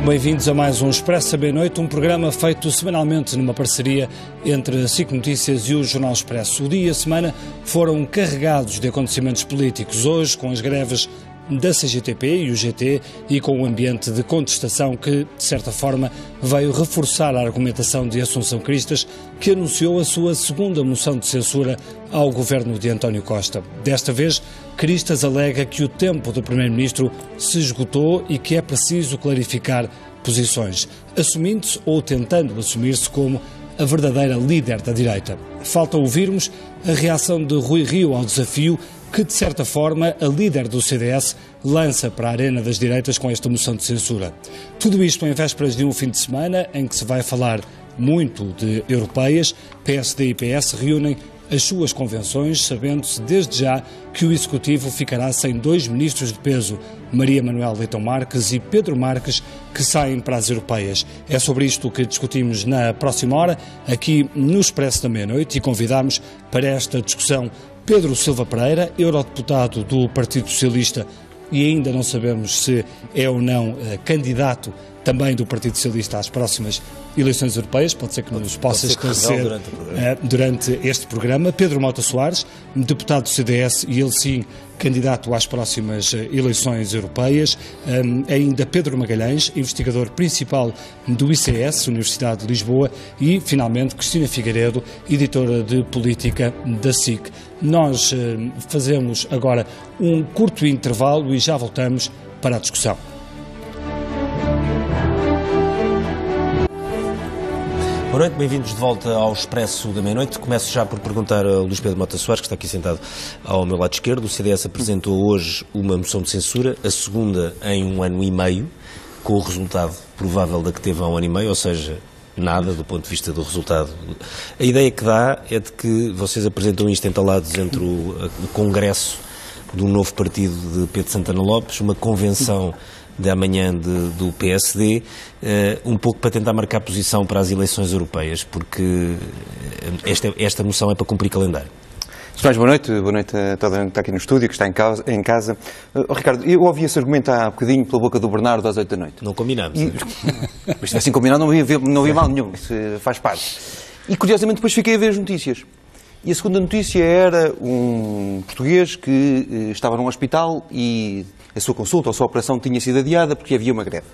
Bem-vindos a mais um Expresso à Meia-Noite, um programa feito semanalmente numa parceria entre a SIC Notícias e o Jornal Expresso. O dia e a semana foram carregados de acontecimentos políticos, hoje com as greves da CGTP e o GT e com o ambiente de contestação que, de certa forma, veio reforçar a argumentação de Assunção Cristas, que anunciou a sua segunda moção de censura ao governo de António Costa. Desta vez, Cristas alega que o tempo do Primeiro-Ministro se esgotou e que é preciso clarificar posições, assumindo-se ou tentando assumir-se como a verdadeira líder da direita. Falta ouvirmos a reação de Rui Rio ao desafio que, de certa forma, a líder do CDS lança para a arena das direitas com esta moção de censura. Tudo isto em vésperas de um fim de semana em que se vai falar muito de europeias. PSD e PS reúnem as suas convenções, sabendo-se desde já que o Executivo ficará sem dois ministros de peso, Maria Manuel Leitão Marques e Pedro Marques, que saem para as europeias. É sobre isto que discutimos na próxima hora, aqui no Expresso da Meia-Noite, e convidamos para esta discussão Pedro Silva Pereira, eurodeputado do Partido Socialista, e ainda não sabemos se é ou não candidato também do Partido Socialista às próximas eleições europeias, pode ser que nos possa esclarecer durante este programa. Pedro Mota Soares, deputado do CDS e ele sim candidato às próximas eleições europeias. Ainda Pedro Magalhães, investigador principal do ICS, Universidade de Lisboa, e finalmente Cristina Figueiredo, editora de política da SIC. Nós fazemos agora um curto intervalo e já voltamos para a discussão. Boa noite, bem-vindos de volta ao Expresso da Meia-Noite. Começo já por perguntar ao Luís Pedro Mota Soares, que está aqui sentado ao meu lado esquerdo. O CDS apresentou hoje uma moção de censura, a segunda em 1 ano e meio, com o resultado provável da que teve há 1 ano e meio, ou seja, nada do ponto de vista do resultado. A ideia que dá é de que vocês apresentam isto entalados entre o Congresso de um novo partido de Pedro Santana Lopes, uma convenção de amanhã do PSD, um pouco para tentar marcar posição para as eleições europeias, porque esta moção é para cumprir calendário. Mais boa noite a toda a gente que está aqui no estúdio, que está em casa. Ricardo, eu ouvi esse argumento há bocadinho pela boca do Bernardo às 8 da noite. Não combinámos. Mas se tivessem combinado não havia mal nenhum, isso faz parte. E curiosamente depois fiquei a ver as notícias. E a segunda notícia era um português que estava num hospital e a sua consulta ou a sua operação tinha sido adiada porque havia uma greve.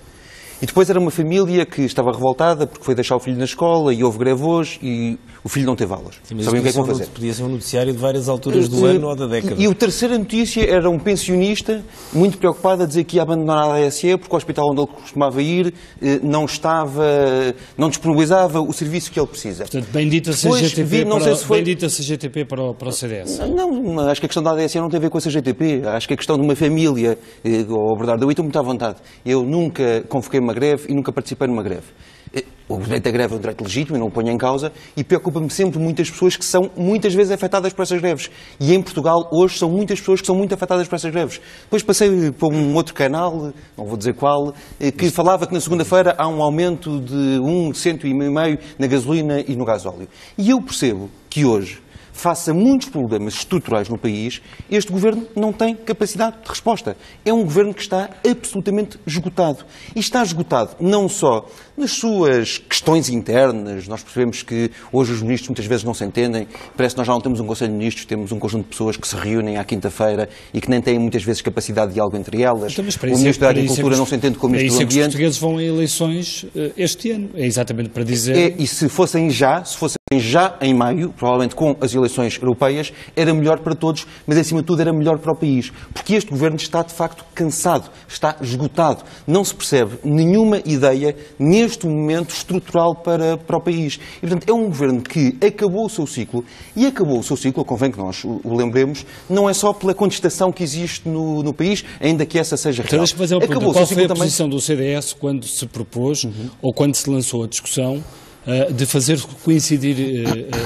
E depois era uma família que estava revoltada porque foi deixar o filho na escola e houve greve hoje e o filho não teve aulas. Sim, sabem o que é que vão fazer? Podia ser um noticiário de várias alturas do ano ou da década. E a terceira notícia era um pensionista muito preocupado a dizer que ia abandonar a ASE porque o hospital onde ele costumava ir não disponibilizava o serviço que ele precisa. Portanto, bendita CGTP para o CDS. Não, acho que a questão da ASE não tem a ver com a CGTP. Acho que a questão de uma família, o Bernardo, eu estou muito à vontade. Eu nunca convoquei uma greve e nunca participei numa greve. O direito da greve é um direito legítimo e não o ponho em causa, e preocupa-me sempre muitas pessoas que são muitas vezes afetadas por essas greves. E em Portugal hoje são muitas pessoas que são muito afetadas por essas greves. Depois passei por um outro canal, não vou dizer qual, que falava que na segunda-feira há um aumento de 1,5 cento na gasolina e no gasóleo. E eu percebo que hoje, face a muitos problemas estruturais no país, este governo não tem capacidade de resposta. É um governo que está absolutamente esgotado. E está esgotado não só nas suas questões internas, nós percebemos que hoje os ministros muitas vezes não se entendem, parece que nós já não temos um Conselho de Ministros, temos um conjunto de pessoas que se reúnem à quinta-feira e que nem têm muitas vezes capacidade de diálogo entre elas. Então, o Ministro da Agricultura não se entende com o Ministro do Ambiente. Os portugueses vão a eleições este ano, é exatamente para dizer... E se fossem já em maio, provavelmente com as eleições europeias, era melhor para todos, mas acima de tudo era melhor para o país. Porque este governo está de facto cansado, está esgotado. Não se percebe nenhuma ideia neste momento estrutural para o país. E portanto é um governo que acabou o seu ciclo, e acabou o seu ciclo, convém que nós o lembremos, não é só pela contestação que existe no país, ainda que essa seja real. Qual foi a posição do CDS quando se propôs, ou quando se lançou a discussão, de fazer coincidir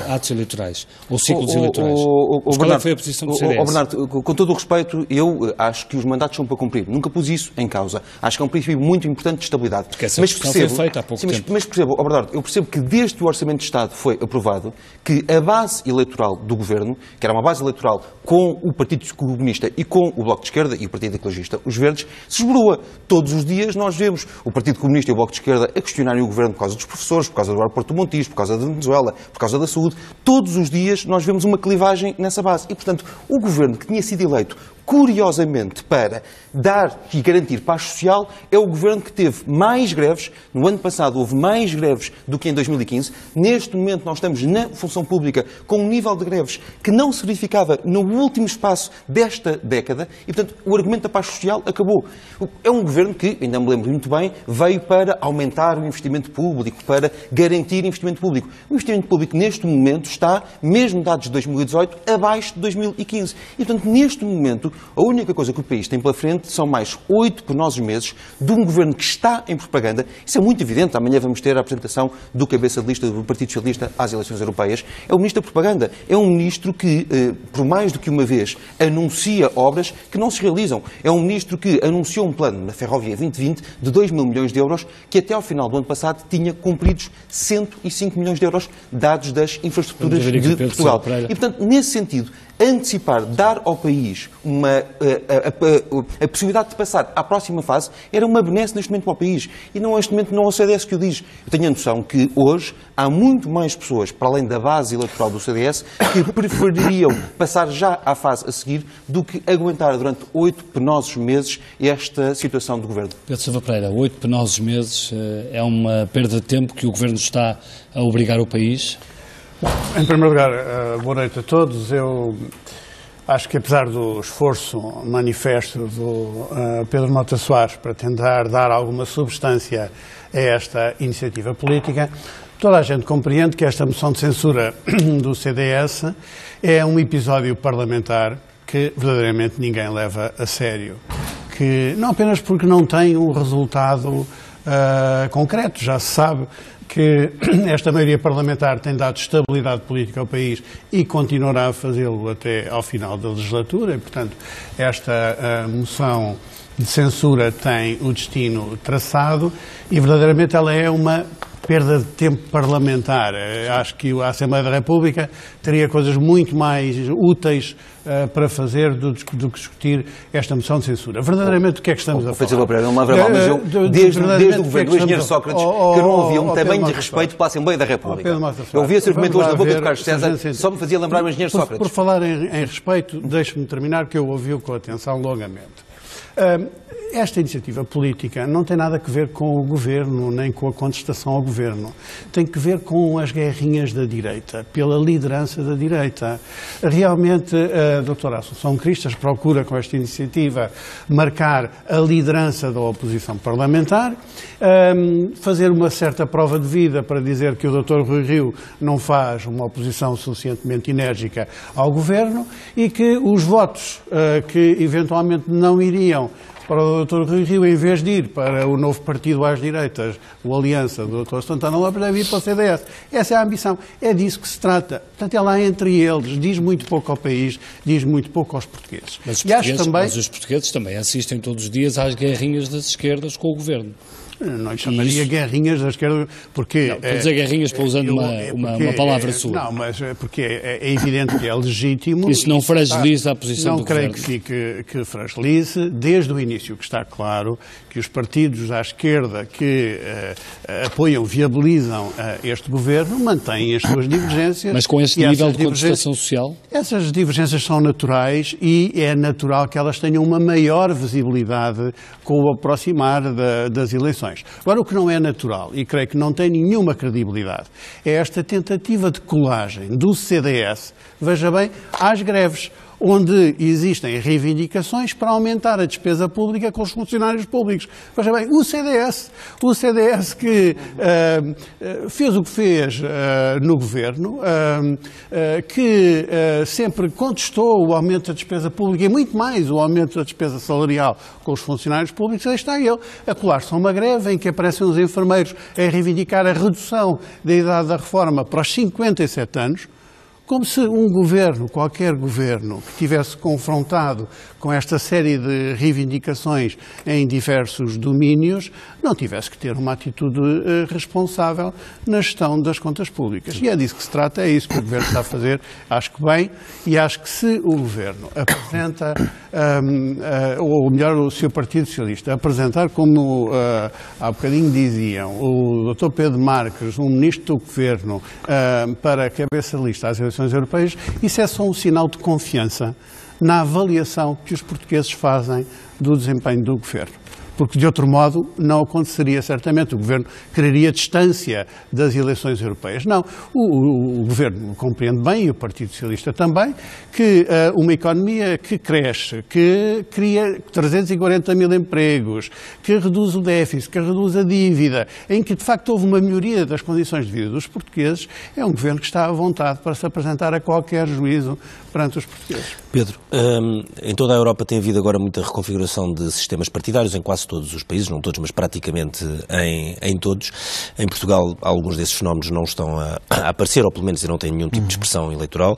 atos eleitorais ou ciclos eleitorais. Mas qual foi a posição do CDS? Bernardo, com todo o respeito, eu acho que os mandatos são para cumprir. Nunca pus isso em causa. Acho que é um princípio muito importante de estabilidade. Porque essa discussão foi feita há pouco tempo. Mas percebo, Bernardo, eu percebo que desde que o Orçamento de Estado foi aprovado, que a base eleitoral do Governo, que era uma base eleitoral com o Partido Comunista e com o Bloco de Esquerda e o Partido Ecologista, os Verdes, se esboroa. Todos os dias nós vemos o Partido Comunista e o Bloco de Esquerda a questionarem o Governo por causa dos professores, por causa do aeroporto do Montijo, por causa da Venezuela, por causa da saúde. Todos os dias nós vemos uma clivagem nessa base. E, portanto, o Governo que tinha sido eleito curiosamente para dar e garantir paz social, é o Governo que teve mais greves. No ano passado houve mais greves do que em 2015. Neste momento nós estamos na função pública com um nível de greves que não se verificava no último espaço desta década e, portanto, o argumento da paz social acabou. É um Governo que, ainda me lembro muito bem, veio para aumentar o investimento público, para garantir investimento público. O investimento público neste momento está, mesmo dados de 2018, abaixo de 2015. E, portanto, neste momento, a única coisa que o país tem pela frente são mais 8 penosos meses de um Governo que está em propaganda. Isso é muito evidente. Amanhã vamos ter a apresentação do cabeça de lista do Partido Socialista às eleições europeias. É o Ministro da Propaganda. É um Ministro que, por mais do que uma vez, anuncia obras que não se realizam. É um Ministro que anunciou um plano na Ferrovia 2020 de 2 mil milhões de euros que até ao final do ano passado tinha cumpridos 105 milhões de euros dados das infraestruturas de Portugal. E, portanto, nesse sentido, antecipar, dar ao país a possibilidade de passar à próxima fase era uma benesse neste momento para o país. E não, neste momento não é o CDS que o diz. Eu tenho a noção que hoje há muito mais pessoas, para além da base eleitoral do CDS, que prefeririam passar já à fase a seguir do que aguentar durante 8 penosos meses esta situação do Governo. Pedro Silva Pereira, 8 penosos meses é uma perda de tempo que o Governo está a obrigar o país? Em primeiro lugar, boa noite a todos. Eu acho que, apesar do esforço manifesto do Pedro Mota Soares para tentar dar alguma substância a esta iniciativa política, toda a gente compreende que esta moção de censura do CDS é um episódio parlamentar que verdadeiramente ninguém leva a sério. Que, não apenas porque não tem um resultado concreto, já se sabe que esta maioria parlamentar tem dado estabilidade política ao país e continuará a fazê-lo até ao final da legislatura, e, portanto, esta moção de censura tem o destino traçado e, verdadeiramente, ela é uma perda de tempo parlamentar. Acho que a Assembleia da República teria coisas muito mais úteis para fazer do que discutir esta moção de censura. Verdadeiramente, o que é que estamos a falar? Mas eu, desde o governo do engenheiro Sócrates, que eu não ouvia um tamanho de respeito pela Assembleia da República. Eu ouvi esse argumento hoje na boca de Carlos César, só me fazia lembrar o engenheiro Sócrates. Por falar em respeito, deixe-me terminar, que eu ouvi-o com atenção longamente. Esta iniciativa política não tem nada a ver com o Governo, nem com a contestação ao Governo. Tem que ver com as guerrinhas da direita, pela liderança da direita. Realmente, a doutora Assunção Cristas procura, com esta iniciativa, marcar a liderança da oposição parlamentar, fazer uma certa prova de vida para dizer que o doutor Rui Rio não faz uma oposição suficientemente enérgica ao Governo e que os votos que eventualmente não iriam para o Dr. Rui Rio, em vez de ir para o novo partido às direitas, o Aliança do Dr. Santana Lopes, deve ir para o CDS. Essa é a ambição. É disso que se trata. Portanto, é lá entre eles. Diz muito pouco ao país, diz muito pouco aos portugueses. Mas os portugueses também assistem todos os dias às guerrinhas das esquerdas com o Governo. Não lhe chamaria guerrinhas da esquerda, porque... Não, para dizer guerrinhas, para usando uma palavra sua. Não, mas porque é evidente que é legítimo... Isso não fragiliza a posição do Governo? Não creio que fragilize, desde o início que está claro que os partidos à esquerda que apoiam, viabilizam este Governo, mantêm as suas divergências... Mas com este nível de contestação social? Essas divergências são naturais e é natural que elas tenham uma maior visibilidade com o aproximar das eleições. Agora, o que não é natural, e creio que não tem nenhuma credibilidade, é esta tentativa de colagem do CDS, veja bem, às greves. onde existem reivindicações para aumentar a despesa pública com os funcionários públicos. Veja bem, o CDS que fez o que fez no governo, que sempre contestou o aumento da despesa pública e muito mais o aumento da despesa salarial com os funcionários públicos, aí está ele a colar-se a uma greve em que aparecem os enfermeiros a reivindicar a redução da idade da reforma para os 57 anos, como se um governo, qualquer governo, que tivesse confrontado com esta série de reivindicações em diversos domínios, não tivesse que ter uma atitude responsável na gestão das contas públicas. E é disso que se trata, é isso que o Governo está a fazer, acho que bem, e acho que se o Governo apresenta, ou melhor, o seu Partido Socialista, apresentar, como há bocadinho diziam, o Dr. Pedro Marques, um Ministro do Governo, para a cabeça de lista às eleições europeias, isso é só um sinal de confiança na avaliação que os portugueses fazem do desempenho do Governo. Porque, de outro modo, não aconteceria certamente. O Governo quereria distância das eleições europeias. Não. O Governo compreende bem, e o Partido Socialista também, que uma economia que cresce, que cria 340 mil empregos, que reduz o déficit, que reduz a dívida, em que, de facto, houve uma melhoria das condições de vida dos portugueses, é um Governo que está à vontade para se apresentar a qualquer juízo perante os portugueses. Pedro, em toda a Europa tem havido agora muita reconfiguração de sistemas partidários, em quase todos os países, não todos, mas praticamente em todos. Em Portugal, alguns desses fenómenos não estão a aparecer, ou pelo menos não têm nenhum tipo de expressão eleitoral,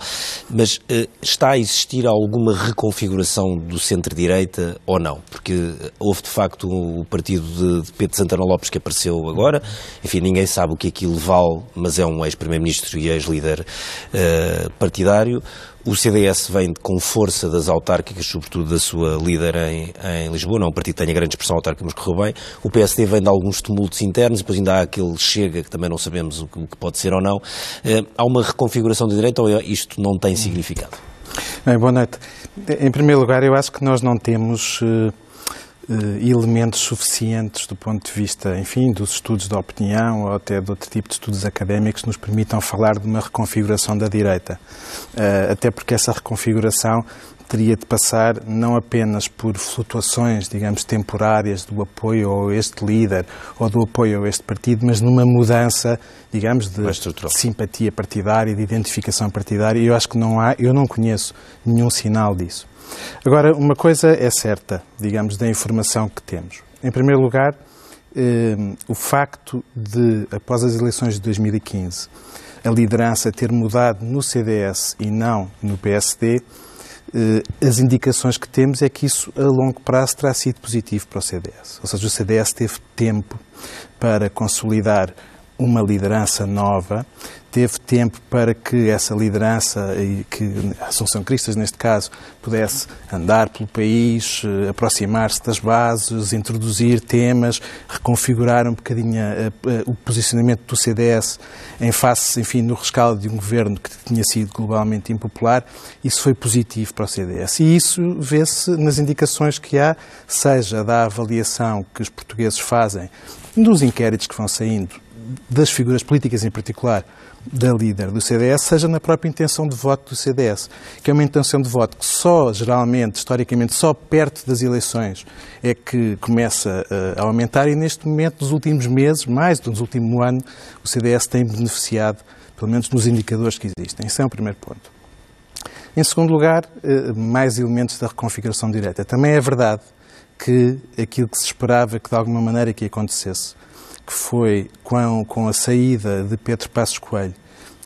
mas está a existir alguma reconfiguração do centro-direita ou não? Porque houve, de facto, o partido de Pedro Santana Lopes que apareceu agora, enfim, ninguém sabe o que aquilo vale, mas é um ex-primeiro-ministro e ex-líder partidário. O CDS vem com força das autárquicas, sobretudo da sua líder em Lisboa, não é um partido que tenha grande expressão autárquica, mas correu bem. O PSD vem de alguns tumultos internos, depois ainda há aquele Chega, que também não sabemos o que pode ser ou não. Há uma reconfiguração de direita ou isto não tem significado? Bem, boa noite. Em primeiro lugar, eu acho que nós não temos elementos suficientes do ponto de vista, enfim, dos estudos da opinião ou até de outro tipo de estudos académicos que nos permitam falar de uma reconfiguração da direita. Até porque essa reconfiguração teria de passar não apenas por flutuações, digamos, temporárias do apoio a este líder ou do apoio a este partido, mas numa mudança, digamos, de simpatia partidária, de identificação partidária, e eu acho que eu não conheço nenhum sinal disso. Agora, uma coisa é certa, digamos, da informação que temos. Em primeiro lugar, o facto de, após as eleições de 2015, a liderança ter mudado no CDS e não no PSD, as indicações que temos é que isso, a longo prazo, terá sido positivo para o CDS. Ou seja, o CDS teve tempo para consolidar uma liderança nova, teve tempo para que essa liderança, e que a Assunção Cristas, neste caso, pudesse andar pelo país, aproximar-se das bases, introduzir temas, reconfigurar um bocadinho o posicionamento do CDS em face, enfim, no rescaldo de um governo que tinha sido globalmente impopular. Isso foi positivo para o CDS. E isso vê-se nas indicações que há, seja da avaliação que os portugueses fazem dos inquéritos que vão saindo, das figuras políticas em particular, da líder do CDS, seja na própria intenção de voto do CDS, que é uma intenção de voto que só, geralmente, historicamente, só perto das eleições é que começa a aumentar e neste momento, nos últimos meses, mais do último ano, o CDS tem beneficiado, pelo menos nos indicadores que existem. Esse é o primeiro ponto. Em segundo lugar, mais elementos da reconfiguração direta. Também é verdade que aquilo que se esperava que de alguma maneira que acontecesse, que foi com a saída de Pedro Passos Coelho,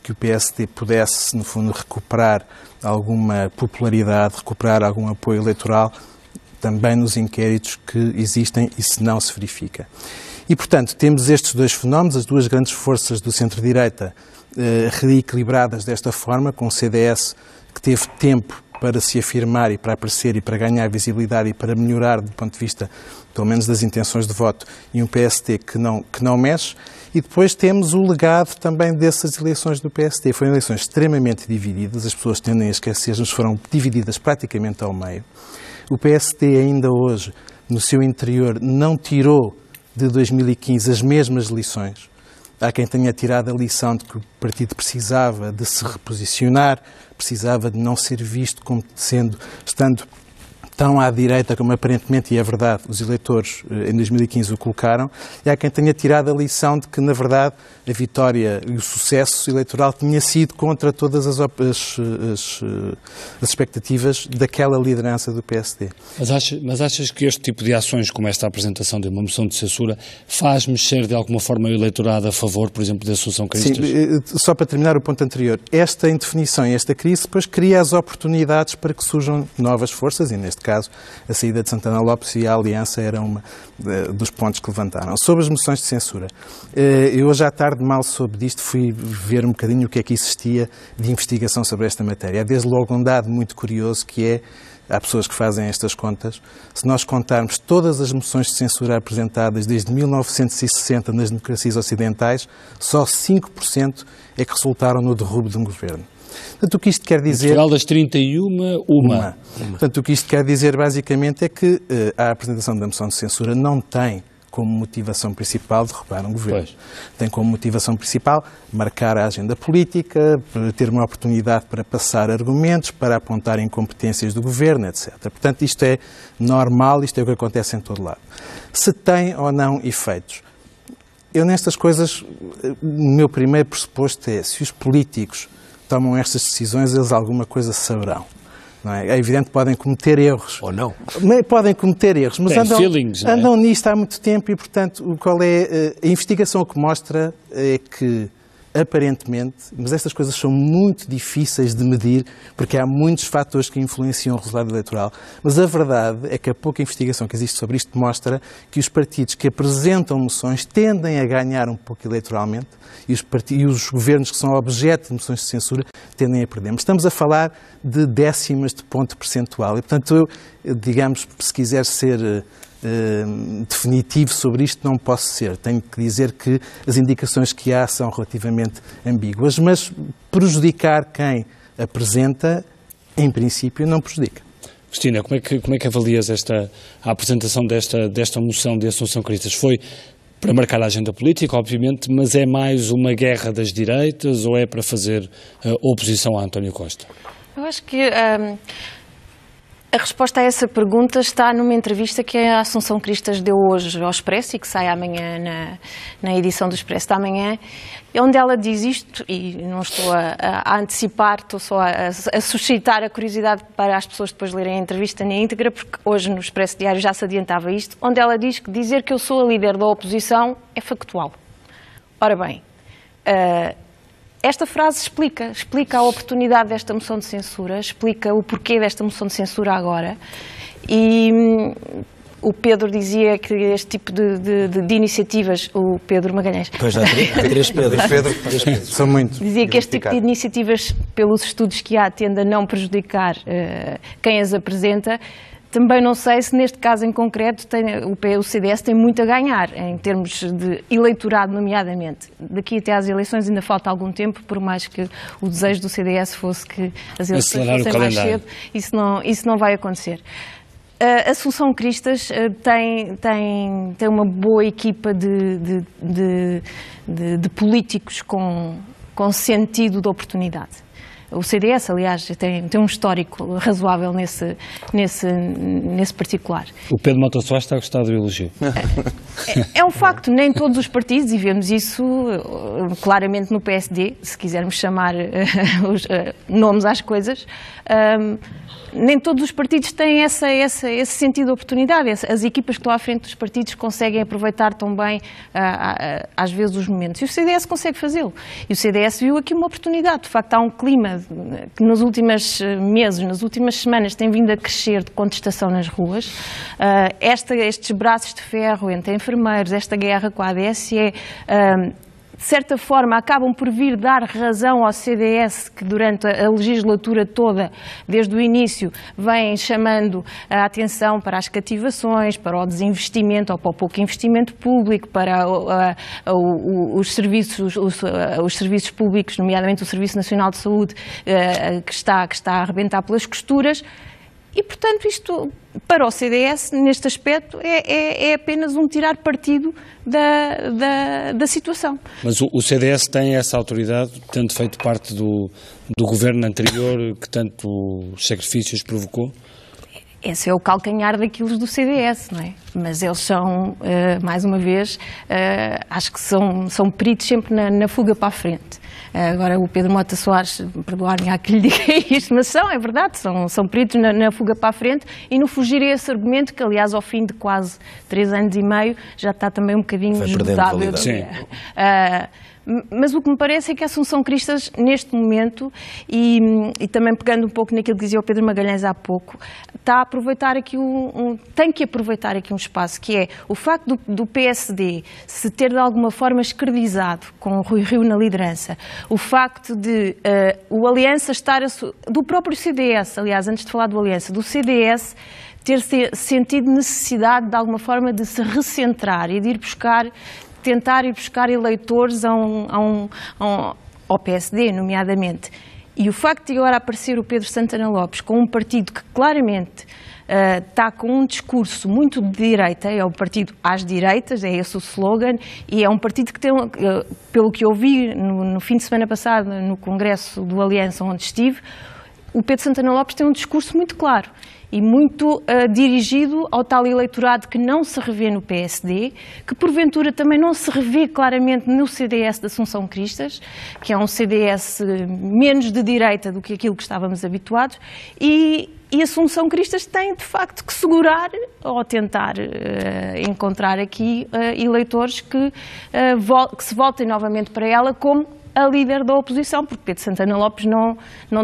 que o PSD pudesse, no fundo, recuperar alguma popularidade, recuperar algum apoio eleitoral, também nos inquéritos que existem, isso não se verifica. E, portanto, temos estes dois fenómenos, as duas grandes forças do centro-direita reequilibradas desta forma, com o CDS que teve tempo para se afirmar e para aparecer e para ganhar visibilidade e para melhorar do ponto de vista, pelo menos, das intenções de voto, e um PSD que não mexe. E depois temos o legado também dessas eleições do PSD. Foram eleições extremamente divididas, as pessoas tendem a esquecer-nos, foram divididas praticamente ao meio. O PSD ainda hoje, no seu interior, não tirou de 2015 as mesmas lições Há quem tenha tirado a lição de que o partido precisava de se reposicionar, precisava de não ser visto como estando tão à direita como aparentemente, e é verdade, os eleitores em 2015 o colocaram, e há quem tenha tirado a lição de que, na verdade, a vitória e o sucesso eleitoral tinha sido contra todas as expectativas daquela liderança do PSD. Mas achas que este tipo de ações, como esta apresentação de uma moção de censura, faz mexer de alguma forma o eleitorado a favor, por exemplo, da Associação Cristas? Sim, só para terminar o ponto anterior, esta indefinição e esta crise depois cria as oportunidades para que surjam novas forças, e neste caso a saída de Santana Lopes e a aliança era um dos pontos que levantaram. Sobre as moções de censura, eu hoje à tarde mal soube disto, fui ver um bocadinho o que é que existia de investigação sobre esta matéria. Há desde logo um dado muito curioso que é, há pessoas que fazem estas contas, se nós contarmos todas as moções de censura apresentadas desde 1960 nas democracias ocidentais, só 5% é que resultaram no derrubo de um governo. Portanto, o que isto quer dizer... Portugal das 31, uma. Portanto, o que isto quer dizer basicamente é que a apresentação da moção de censura não tem como motivação principal derrubar um governo. Pois. Tem como motivação principal marcar a agenda política, ter uma oportunidade para passar argumentos, para apontar incompetências do governo, etc. Portanto, isto é normal, isto é o que acontece em todo lado. Se tem ou não efeitos. Eu nestas coisas, o meu primeiro pressuposto é, se os políticos tomam estas decisões, eles alguma coisa saberão. Não é? É evidente que podem cometer erros. Ou não. Podem cometer erros, mas andam nisto há muito tempo e, portanto, qual é a investigação que mostra é que, aparentemente, mas estas coisas são muito difíceis de medir, porque há muitos fatores que influenciam o resultado eleitoral, mas a verdade é que a pouca investigação que existe sobre isto mostra que os partidos que apresentam moções tendem a ganhar um pouco eleitoralmente e os governos que são objeto de moções de censura tendem a perder. Mas estamos a falar de décimas de ponto percentual e, portanto, digamos, se quiser ser definitivo sobre isto, não posso ser. Tenho que dizer que as indicações que há são relativamente ambíguas, mas prejudicar quem apresenta, em princípio, não prejudica. Cristina, como é que avalias a apresentação desta moção de Assunção Cristas? Foi para marcar a agenda política, obviamente, mas é mais uma guerra das direitas ou é para fazer oposição a António Costa? Eu acho que a resposta a essa pergunta está numa entrevista que a Assunção Cristas deu hoje ao Expresso e que sai amanhã na edição do Expresso da manhã, onde ela diz isto, e não estou a antecipar, estou só a suscitar a curiosidade para as pessoas depois lerem a entrevista na íntegra, porque hoje no Expresso Diário já se adiantava isto, onde ela diz que dizer que eu sou a líder da oposição é factual. Ora bem, esta frase explica a oportunidade desta moção de censura, explica o porquê desta moção de censura agora. E o Pedro dizia que este tipo de iniciativas, o Pedro Magalhães... Pois há três Pedros. São muitos. Dizia que este tipo de iniciativas, pelos estudos que há, tende a não prejudicar quem as apresenta. Também não sei se neste caso em concreto o CDS tem muito a ganhar, em termos de eleitorado, nomeadamente. Daqui até às eleições ainda falta algum tempo, por mais que o desejo do CDS fosse que as eleições fossem mais cedo, isso não vai acontecer. A Assunção Cristas tem uma boa equipa de políticos com sentido de oportunidade. O CDS, aliás, tem um histórico razoável nesse particular. O Pedro Mota Soares está a gostar do elogio. É um facto, nem todos os partidos, e vemos isso claramente no PSD, se quisermos chamar os nomes às coisas, nem todos os partidos têm esse sentido de oportunidade. As equipas que estão à frente dos partidos conseguem aproveitar tão bem, às vezes, os momentos. E o CDS consegue fazê-lo. E o CDS viu aqui uma oportunidade. De facto, há um clima que nos últimos meses, nas últimas semanas, tem vindo a crescer de contestação nas ruas. Estes braços de ferro entre enfermeiros, esta guerra com a ADSE, de certa forma, acabam por vir dar razão ao CDS, que durante a legislatura toda, desde o início, vem chamando a atenção para as cativações, para o desinvestimento ou para o pouco investimento público, para os serviços públicos, nomeadamente o Serviço Nacional de Saúde, que está a arrebentar pelas costuras. E, portanto, isto, para o CDS, neste aspecto, é apenas um tirar partido da situação. Mas o CDS tem essa autoridade, tendo feito parte do governo anterior, que tantos sacrifícios provocou? Esse é o calcanhar daquilo do CDS, não é? Mas eles são, mais uma vez, acho que são peritos sempre na fuga para a frente. Agora o Pedro Mota Soares, perdoar-me há que lhe diga isto, mas é verdade, são peritos na fuga para a frente e no fugir a esse argumento, que aliás ao fim de quase 3 anos e meio já está também um bocadinho esgotado. Mas o que me parece é que a Assunção Cristas, neste momento, e também pegando um pouco naquilo que dizia o Pedro Magalhães há pouco, está a aproveitar aqui tem que aproveitar aqui um espaço, que é o facto do PSD se ter de alguma forma escredizado com o Rui Rio na liderança, o facto de o Aliança estar, do próprio CDS, aliás, antes de falar do Aliança, do CDS, ter sentido necessidade de alguma forma de se recentrar e de tentar ir buscar eleitores ao PSD, nomeadamente. E o facto de agora aparecer o Pedro Santana Lopes com um partido que claramente está com um discurso muito de direita, é o partido às direitas, é esse o slogan, e é um partido que tem, pelo que eu vi no fim de semana passado, no Congresso do Aliança, onde estive, o Pedro Santana Lopes tem um discurso muito claro e muito dirigido ao tal eleitorado que não se revê no PSD, que porventura também não se revê claramente no CDS de Assunção Cristas, que é um CDS menos de direita do que aquilo que estávamos habituados, e Assunção Cristas tem de facto que segurar ou tentar encontrar aqui eleitores que se voltem novamente para ela como a líder da oposição, porque Pedro Santana Lopes não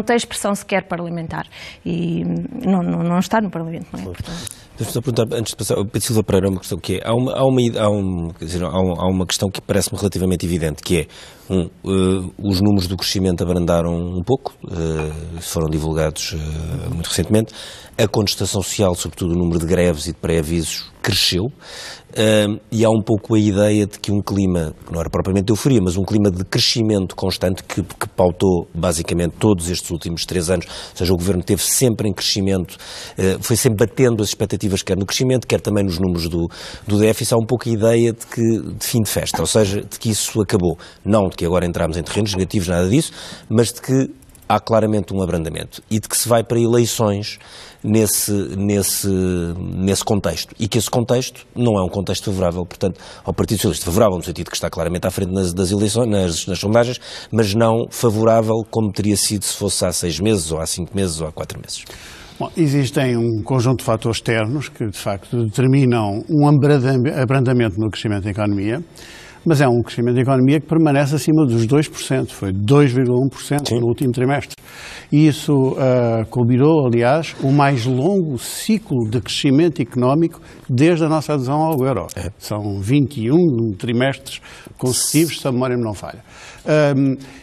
tem expressão sequer parlamentar e não está no Parlamento, não é? Portanto... Deixa-me só perguntar, antes de passar, o Pedro Silva Pereira, uma questão que é, há uma questão que parece-me relativamente evidente, que é, os números do crescimento abrandaram um pouco, foram divulgados muito recentemente, a contestação social, sobretudo o número de greves e de pré-avisos, cresceu, e há um pouco a ideia de que um clima, que não era propriamente de euforia, mas um clima de crescimento constante que pautou basicamente todos estes últimos 3 anos, ou seja, o Governo esteve sempre em crescimento, foi sempre batendo as expectativas, quer no crescimento, quer também nos números do déficit. Há um pouco a ideia de fim de festa, ou seja, de que isso acabou. Não de que agora entramos em terrenos negativos, nada disso, mas de que há claramente um abrandamento e de que se vai para eleições nesse contexto, e que esse contexto não é um contexto favorável, portanto, ao Partido Socialista, favorável no sentido que está claramente à frente das eleições, nas sondagens, mas não favorável como teria sido se fosse há 6 meses, ou há 5 meses, ou há 4 meses. Bom, existem um conjunto de fatores externos que, de facto, determinam um abrandamento no crescimento da economia, mas é um crescimento da economia que permanece acima dos 2%, foi 2,1% no último trimestre. E isso culminou, aliás, o mais longo ciclo de crescimento económico desde a nossa adesão ao euro. São 21 trimestres consecutivos, se a memória me não falha.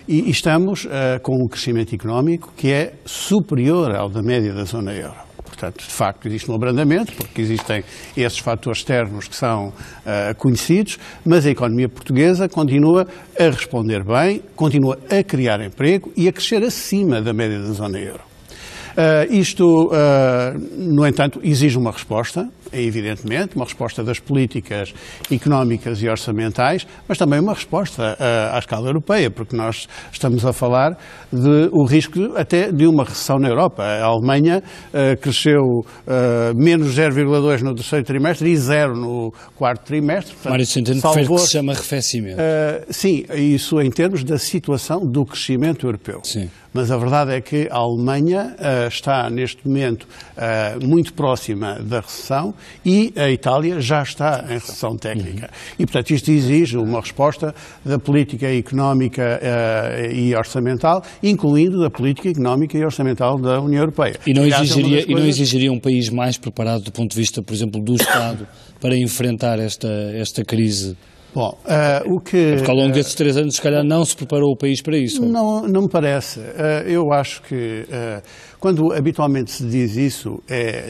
E estamos com um crescimento económico que é superior ao da média da zona euro. Portanto, de facto, existe um abrandamento, porque existem esses fatores externos que são conhecidos, mas a economia portuguesa continua a responder bem, continua a criar emprego e a crescer acima da média da zona euro. Isto, no entanto, exige uma resposta, evidentemente, uma resposta das políticas económicas e orçamentais, mas também uma resposta à escala europeia, porque nós estamos a falar o risco até de uma recessão na Europa. A Alemanha cresceu menos 0,2 no terceiro trimestre e 0 no quarto trimestre. Portanto, Mário Centeno prefere que se chama arrefecimento. Sim, isso em termos da situação do crescimento europeu. Sim. Mas a verdade é que a Alemanha está, neste momento, muito próxima da recessão e a Itália já está em recessão técnica. E, portanto, isto exige uma resposta da política económica e orçamental, incluindo da política económica e orçamental da União Europeia. E não exigiria um país mais preparado do ponto de vista, por exemplo, do Estado para enfrentar esta crise? Bom, porque ao longo desses 3 anos, se calhar, não se preparou o país para isso? Não me parece. Eu acho que, quando habitualmente se diz isso,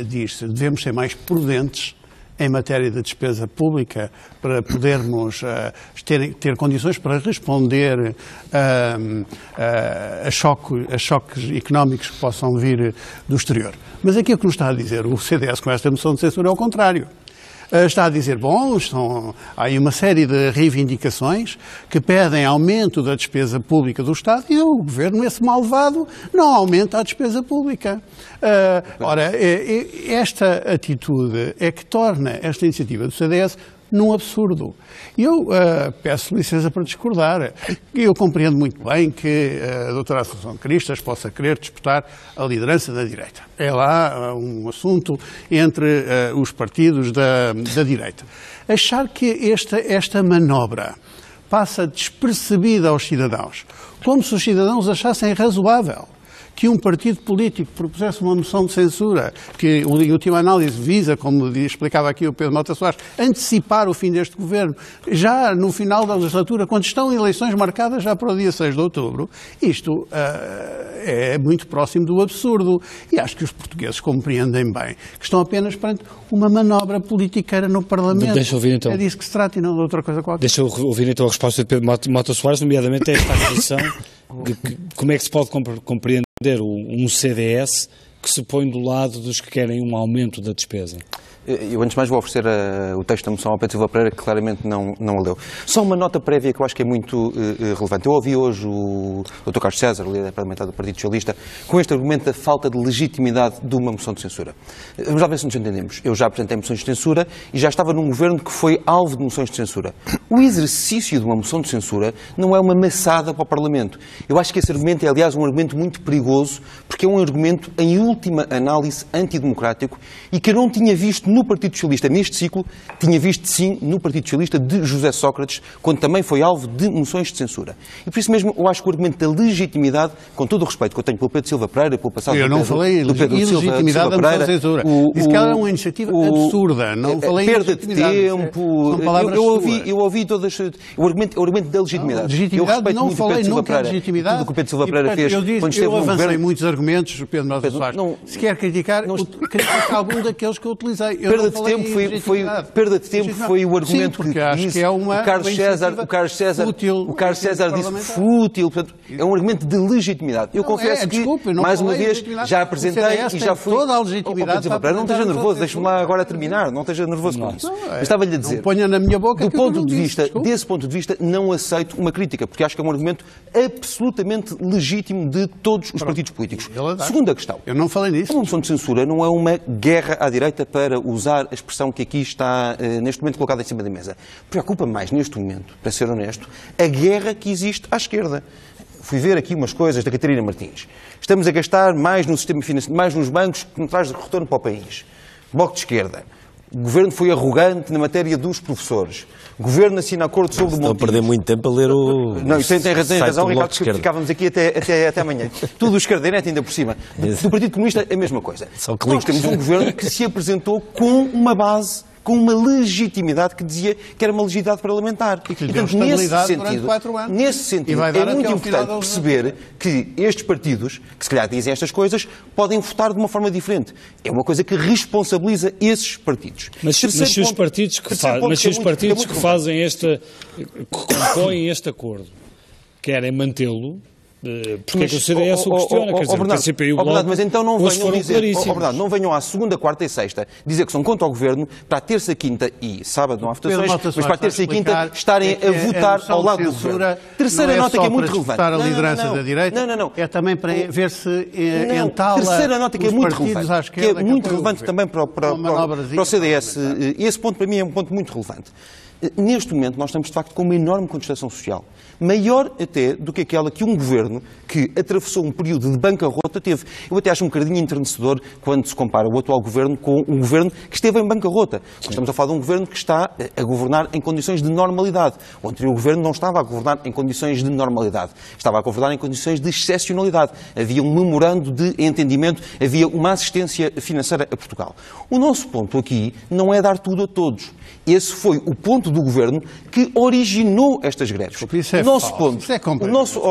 diz-se devemos ser mais prudentes em matéria de despesa pública para podermos ter condições para responder a choques económicos que possam vir do exterior. Mas aqui o que nos está a dizer o CDS com esta moção de censura é o contrário. Está a dizer, há aí uma série de reivindicações que pedem aumento da despesa pública do Estado e o Governo, esse malvado, não aumenta a despesa pública. Ora, esta atitude é que torna esta iniciativa do CDS num absurdo. Eu peço licença para discordar. Eu compreendo muito bem que a doutora Assunção Cristas possa querer disputar a liderança da direita. É lá um assunto entre os partidos da direita. Achar que esta manobra passa despercebida aos cidadãos, como se os cidadãos achassem razoável que um partido político propusesse uma moção de censura, que, em última análise, visa, como explicava aqui o Pedro Mota Soares, antecipar o fim deste governo, já no final da legislatura, quando estão eleições marcadas já para o dia 6 de outubro, isto é muito próximo do absurdo. E acho que os portugueses compreendem bem que estão apenas perante uma manobra politiqueira no Parlamento. Deixa eu ouvir, então. É disso que se trata e não de outra coisa qualquer. Deixa eu ouvir então a resposta de Pedro Mota Soares, nomeadamente a esta aquisição, como é que se pode compreender um CDS que se põe do lado dos que querem um aumento da despesa? Eu, antes de mais, vou oferecer o texto da moção ao Pedro Silva Pereira, que claramente não a leu. Só uma nota prévia que eu acho que é muito relevante. Eu ouvi hoje o Dr. Carlos César, o líder parlamentar do Partido Socialista, com este argumento da falta de legitimidade de uma moção de censura. Vamos lá ver se nos entendemos. Eu já apresentei moções de censura e já estava num governo que foi alvo de moções de censura. O exercício de uma moção de censura não é uma maçada para o Parlamento. Eu acho que esse argumento é, aliás, um argumento muito perigoso, porque é um argumento, em última análise, antidemocrático e que eu não tinha visto no Partido Socialista neste ciclo, tinha visto sim no Partido Socialista de José Sócrates, quando também foi alvo de moções de censura. E por isso mesmo eu acho que o argumento da legitimidade, com todo o respeito que eu tenho pelo Pedro Silva Pereira, pelo passado do Pedro Silva Pereira, disse que ela é uma iniciativa absurda, não falei em perda de tempo, eu ouvi todas o argumento da legitimidade. Eu respeito não muito falei Pedro Silva nunca de Pereira, legitimidade. tudo o que o Pedro Silva Pereira fez quando esteve eu no avancei governo. muitos argumentos, Pedro Mota Soares. Se quer criticar, critica algum daqueles que eu utilizei. Perda de tempo foi o argumento que disse o Carlos César disse fútil. Portanto, é um argumento de legitimidade. Eu confesso que, mais uma vez, já apresentei e já fui... toda a legitimidade. Não esteja nervoso, deixe-me lá agora terminar. Não esteja nervoso com isso. Estava-lhe a dizer, não ponha na minha boca desse ponto de vista, não aceito uma crítica, porque acho que é um argumento absolutamente legítimo de todos os partidos políticos. Segunda questão. Eu não falei nisso. Uma moção de censura não é uma guerra à direita, para usar a expressão que aqui está neste momento colocada em cima da mesa. Preocupa-me mais neste momento, para ser honesto, a guerra que existe à esquerda. Fui ver aqui umas coisas da Catarina Martins. Estamos a gastar mais no sistema financeiro, mais nos bancos, que não traz retorno para o país. Bloco de esquerda. O Governo foi arrogante na matéria dos professores. O Governo assina acordo sobre o Montijo. Estão a perder muito tempo a ler o... Não, isso tem razão, Ricardo, que ficávamos aqui até amanhã. Tudo o esquerda ainda por cima. Do Partido Comunista, a mesma coisa. Nós temos um Governo que se apresentou com uma base, com uma legitimidade que dizia que era uma legitimidade parlamentar. E que lhe deu estabilidade durante 4 anos. Nesse sentido, é muito importante perceber que estes partidos, que se calhar dizem estas coisas, podem votar de uma forma diferente. É uma coisa que responsabiliza esses partidos. Mas se os partidos que fazem que compõem este acordo querem mantê-lo, porque é que o CDS o questiona? Quer dizer, o PCP e o Bloco, mas então não venham dizer, claríssimos. não venham à segunda, quarta e sexta dizer que são contra o Governo, para a terça, quinta e sábado não há votações, mas para a terça e quinta estarem a votar ao lado do Governo. Terceira nota que é muito relevante. A liderança da direita é também para ver se entala terceira nota que é muito relevante, que é muito relevante também para o CDS. Esse ponto para mim é um ponto muito relevante. Neste momento nós estamos de facto com uma enorme contestação social, maior até do que aquela que um governo que atravessou um período de bancarrota teve. Eu até acho um bocadinho enternecedor quando se compara o atual governo com um governo que esteve em bancarrota. Estamos a falar de um governo que está a governar em condições de normalidade. O anterior governo não estava a governar em condições de normalidade, estava a governar em condições de excepcionalidade. Havia um memorando de entendimento, havia uma assistência financeira a Portugal. O nosso ponto aqui não é dar tudo a todos. Esse foi o ponto do Governo que originou estas greves. O nosso ponto... Isso é complexo.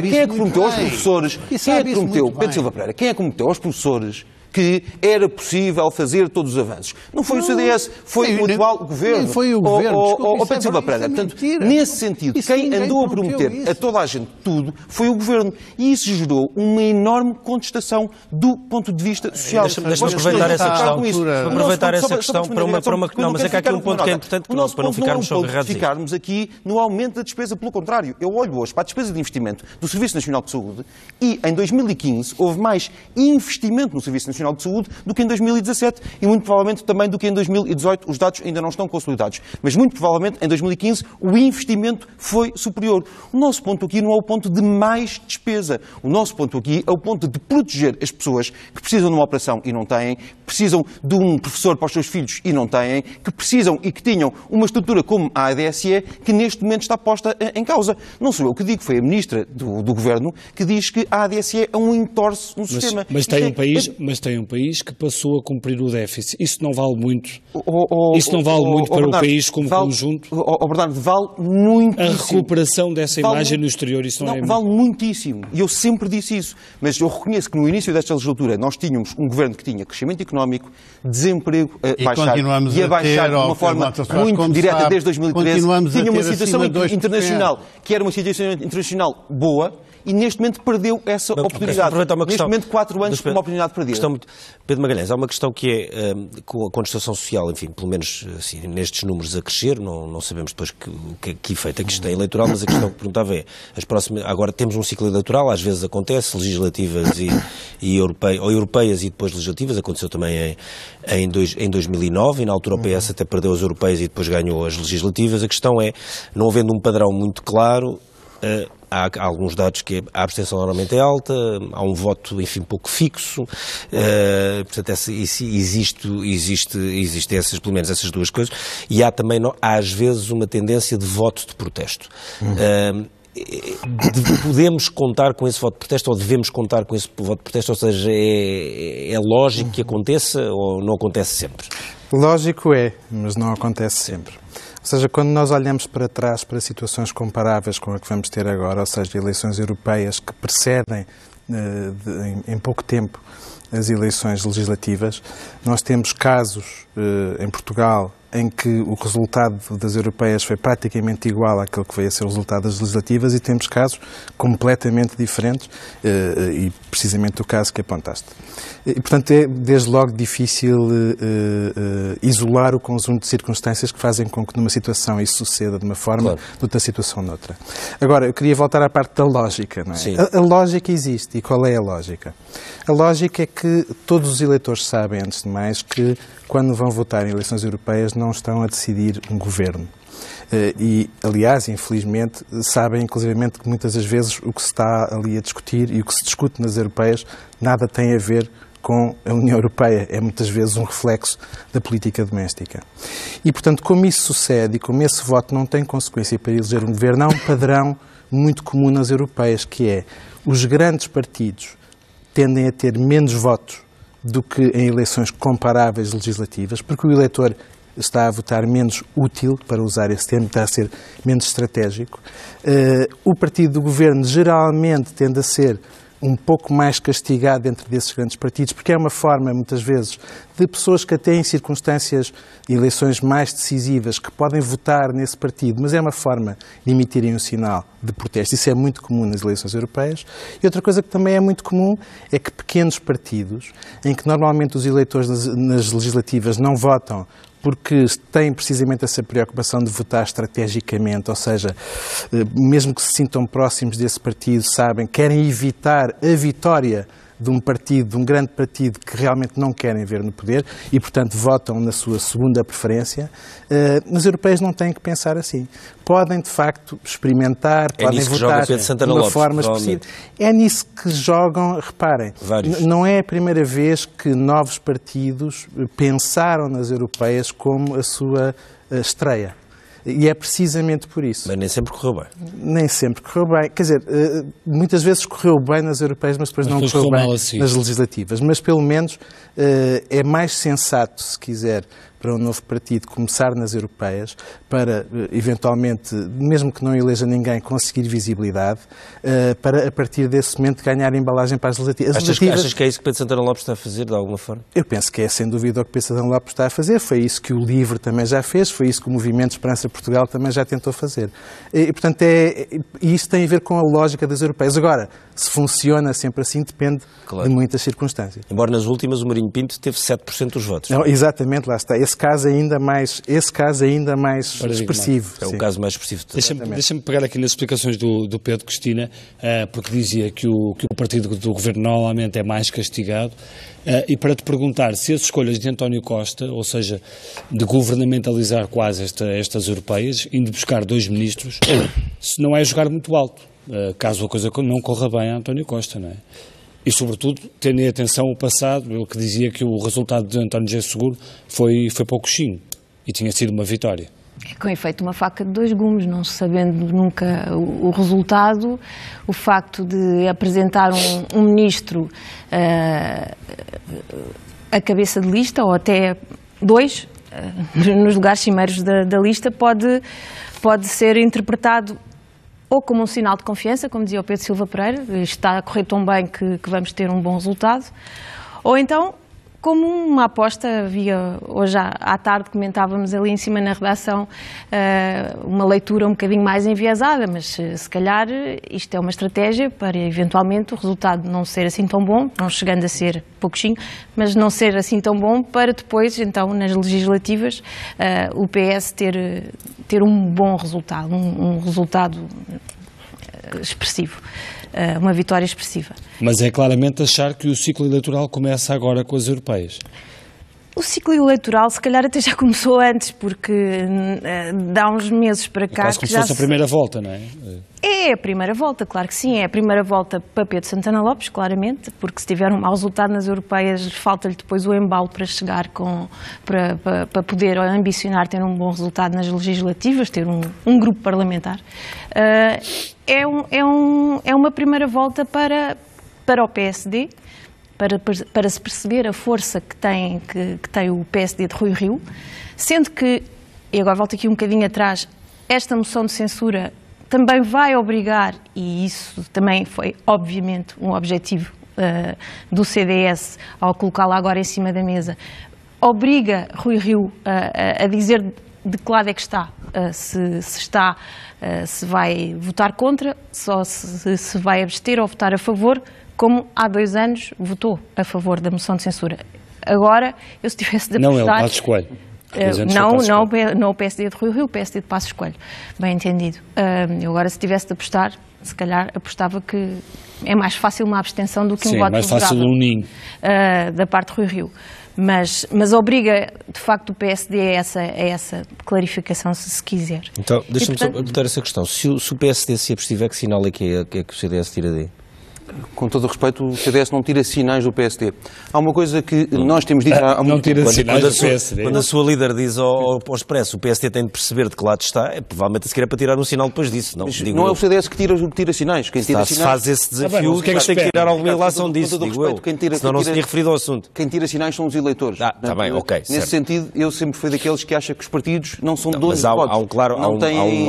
Quem é que prometeu aos professores... Quem é que prometeu, Pedro Silva Pereira, quem é que prometeu aos professores que era possível fazer todos os avanços. Não foi o CDS, foi o atual governo. Foi o governo. Pedro Silva Pereira. Portanto, nesse sentido, quem andou a prometer a toda a gente tudo foi o governo. E isso gerou uma enorme contestação do ponto de vista social. Deixa-me aproveitar essa questão para uma... Não, mas é que há aqui um ponto que é importante, para não ficarmos só agarrados. Ficarmos aqui no aumento da despesa. Pelo contrário, eu olho hoje para a despesa de investimento do Serviço Nacional de Saúde e em 2015 houve mais investimento no Serviço Nacional de Saúde do que em 2017 e muito provavelmente também do que em 2018. Os dados ainda não estão consolidados, mas muito provavelmente em 2015 o investimento foi superior. O nosso ponto aqui não é o ponto de mais despesa. O nosso ponto aqui é o ponto de proteger as pessoas que precisam de uma operação e não têm, precisam de um professor para os seus filhos e não têm, que precisam e que tinham uma estrutura como a ADSE que neste momento está posta em causa. Não sou eu que digo, foi a Ministra do Governo que diz que a ADSE é um entorce no sistema. Mas tem um país que passou a cumprir o déficit. Isso não vale muito? Isso não vale muito para o país como conjunto? Bernardo, vale muitíssimo. A recuperação dessa imagem no exterior, isso não é... Vale muitíssimo. E eu sempre disse isso. Mas eu reconheço que no início desta legislatura nós tínhamos um governo que tinha crescimento económico, desemprego a baixar e a baixar de uma forma muito direta desde 2013. Tinha uma situação internacional que era uma situação internacional boa e neste momento perdeu essa oportunidade. Neste momento, 4 anos, uma oportunidade perdida. Pedro Magalhães, há uma questão que é, com a contestação social, enfim, pelo menos assim, nestes números a crescer, não sabemos depois que efeito é que isto tem eleitoral, mas a questão que perguntava é, agora temos um ciclo eleitoral, às vezes acontece, legislativas e europeias e depois legislativas, aconteceu também em 2009, e na altura o PS até perdeu as europeias e depois ganhou as legislativas. A questão é, não havendo um padrão muito claro, há alguns dados que a abstenção normalmente é alta, há um voto, enfim, pouco fixo, portanto, existe essas, pelo menos essas duas coisas, e há também, às vezes, uma tendência de voto de protesto. Podemos contar com esse voto de protesto ou devemos contar com esse voto de protesto, ou seja, é lógico que aconteça ou não acontece sempre? Lógico é, mas não acontece sempre. Ou seja, quando nós olhamos para trás para situações comparáveis com a que vamos ter agora, ou seja, eleições europeias que precedem em pouco tempo as eleições legislativas, nós temos casos em Portugal em que o resultado das europeias foi praticamente igual àquele que veio a ser o resultado das legislativas, e temos casos completamente diferentes, e precisamente o caso que apontaste. E, portanto, é desde logo difícil isolar o conjunto de circunstâncias que fazem com que numa situação isso suceda de uma forma, noutra situação noutra. Agora, eu queria voltar à parte da lógica, não é? A lógica existe. E qual é a lógica? A lógica é que todos os eleitores sabem, antes de mais, que quando vão votar em eleições europeias não estão a decidir um governo. E, aliás, infelizmente, sabem inclusivamente que muitas das vezes o que se está ali a discutir e o que se discute nas europeias nada tem a ver com a União Europeia, é muitas vezes um reflexo da política doméstica. E, portanto, como isso sucede e como esse voto não tem consequência para eleger um governo, há um padrão muito comum nas europeias, que é os grandes partidos tendem a ter menos votos do que em eleições comparáveis legislativas, porque o eleitor está a votar menos útil, para usar esse termo, está a ser menos estratégico. O partido do governo geralmente tende a ser um pouco mais castigado dentro desses grandes partidos, porque é uma forma, muitas vezes, de pessoas que até em circunstâncias, eleições mais decisivas, que podem votar nesse partido, mas é uma forma de emitirem um sinal de protesto. Isso é muito comum nas eleições europeias. E outra coisa que também é muito comum é que pequenos partidos, em que normalmente os eleitores nas legislativas não votam porque têm precisamente essa preocupação de votar estrategicamente, ou seja, mesmo que se sintam próximos desse partido, sabem, querem evitar a vitória de um partido, de um grande partido que realmente não querem ver no poder e, portanto, votam na sua segunda preferência. Os europeus não têm que pensar assim. Podem, de facto, experimentar, podem votar de uma forma específica. É nisso que jogam, reparem, não é a primeira vez que novos partidos pensaram nas europeias como a sua estreia. E é precisamente por isso. Mas nem sempre correu bem. Nem sempre correu bem. Quer dizer, muitas vezes correu bem nas europeias, mas depois não correu bem nas legislativas. Mas, pelo menos, é mais sensato, se quiser, para um novo partido começar nas europeias, para eventualmente, mesmo que não eleja ninguém, conseguir visibilidade, para a partir desse momento ganhar embalagem para as legislativas. Achas que é isso que Pedro Santana Lopes está a fazer, de alguma forma? Eu penso que é sem dúvida o que Pedro Santana Lopes está a fazer, foi isso que o LIVRE também já fez, foi isso que o Movimento Esperança Portugal também já tentou fazer. E, portanto, isso tem a ver com a lógica das europeias. Agora, se funciona sempre assim, depende de muitas circunstâncias. Embora nas últimas o Marinho Pinto teve 7% dos votos. Não, exatamente, lá está. Esse caso ainda mais expressivo. É o caso mais expressivo de todos. Deixa-me pegar aqui nas explicações do Pedro Cristina, porque dizia que o partido do governo normalmente é mais castigado, e para te perguntar se as escolhas de António Costa, ou seja, de governamentalizar quase estas europeias, indo buscar 2 ministros, se não é jogar muito alto, caso a coisa não corra bem a António Costa, não é? E, sobretudo, tendo em atenção o passado, ele que dizia que o resultado de António José Seguro foi pouquinho e tinha sido uma vitória. É com efeito uma faca de 2 gumes, não se sabendo nunca o resultado, o facto de apresentar um ministro a cabeça de lista, ou até 2, nos lugares cimeiros da lista, pode ser interpretado ou como um sinal de confiança, como dizia o Pedro Silva Pereira, está a correr tão bem que vamos ter um bom resultado, ou então como uma aposta. Hoje à tarde comentávamos ali em cima na redação uma leitura um bocadinho mais enviesada, mas se calhar isto é uma estratégia para eventualmente o resultado não ser assim tão bom, não chegando a ser pouquinho, mas não ser assim tão bom para depois, então, nas legislativas, o PS ter um bom resultado, um resultado expressivo. Uma vitória expressiva. Mas é claramente achar que o ciclo eleitoral começa agora com as europeias. O ciclo eleitoral, se calhar, até já começou antes, porque dá uns meses para cá... Quase como se fosse a primeira volta, não é? É a primeira volta, claro que sim. É a primeira volta para Pedro Santana Lopes, claramente, porque se tiver um mau resultado nas europeias, falta-lhe depois o embalo para chegar para poder ambicionar ter um bom resultado nas legislativas, ter um grupo parlamentar. É uma primeira volta para o PSD, para se perceber a força que tem o PSD de Rui Rio, sendo que, e agora volto aqui um bocadinho atrás, esta moção de censura também vai obrigar, e isso também foi obviamente um objetivo do CDS ao colocá-la agora em cima da mesa, obriga Rui Rio a dizer de que lado é que está, se vai votar contra, só se vai abster ou votar a favor, como há 2 anos votou a favor da moção de censura. Agora, eu se tivesse de apostar... Não, é o Passos Coelho. Não o PSD de Rui Rio, o PSD de Passos Coelho. Bem entendido. Eu agora, se tivesse de apostar, se calhar apostava que é mais fácil uma abstenção do que um voto mais fácil um ninho. Da parte de Rui Rio. Mas obriga, de facto, o PSD a essa clarificação, se quiser. Então, deixa-me só perguntar essa questão. Se o PSD se abstiver, que sinal é que o CDS tira daí? Com todo o respeito, o CDS não tira sinais do PSD. Há uma coisa que nós temos dito há muito tempo. Quando a sua líder diz ao Expresso o PSD tem de perceber de que lado está, provavelmente se quer para tirar um sinal depois disso. Não é o CDS que tira sinais. Quem tira sinais... faz esse desafio, tem que tirar alguma ilação disso, digo eu. Senão não se tinha referido ao assunto. Quem tira sinais são os eleitores. Está bem, ok. Nesse sentido, eu sempre fui daqueles que acham que os partidos não são donos de votos.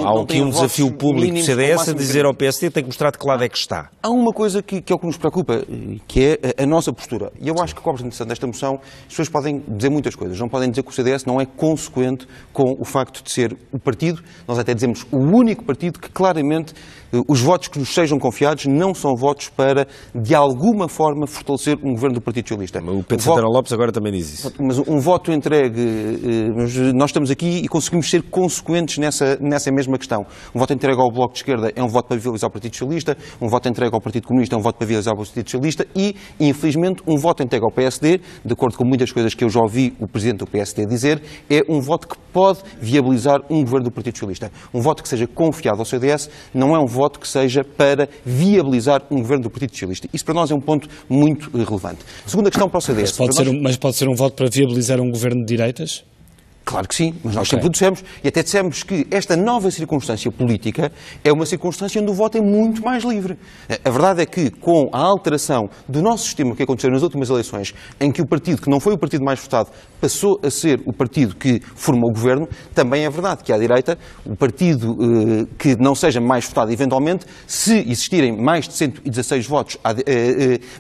Há aqui um desafio público do CDS a dizer ao PSD tem que mostrar de que lado é que está. Há uma coisa que é o que nos preocupa, que é a nossa postura. E eu acho que, como é interessante desta moção, as pessoas podem dizer muitas coisas. Não podem dizer que o CDS não é consequente com o facto de ser o partido, nós até dizemos o único partido que claramente os votos que nos sejam confiados não são votos para, de alguma forma, fortalecer um governo do Partido Socialista. O Pedro Santana Lopes agora também diz isso. Mas um voto entregue, nós estamos aqui e conseguimos ser consequentes nessa mesma questão. Um voto entregue ao Bloco de Esquerda é um voto para viabilizar o Partido Socialista, um voto entregue ao Partido Comunista é um voto para viabilizar o Partido Socialista e, infelizmente, um voto entregue ao PSD, de acordo com muitas coisas que eu já ouvi o Presidente do PSD dizer, é um voto que pode viabilizar um governo do Partido Socialista. Um voto que seja confiado ao CDS não é um voto que seja para viabilizar um governo do Partido Socialista. Isso para nós é um ponto muito relevante. Segunda questão para o CDS. Mas pode ser um voto para viabilizar um governo de direitas? Claro que sim, mas nós sempre o dissemos, e até dissemos que esta nova circunstância política é uma circunstância onde o voto é muito mais livre. A verdade é que, com a alteração do nosso sistema que aconteceu nas últimas eleições, em que o partido que não foi o partido mais votado passou a ser o partido que formou o governo, também é verdade que à direita, o partido que não seja mais votado eventualmente, se existirem mais de 116 votos,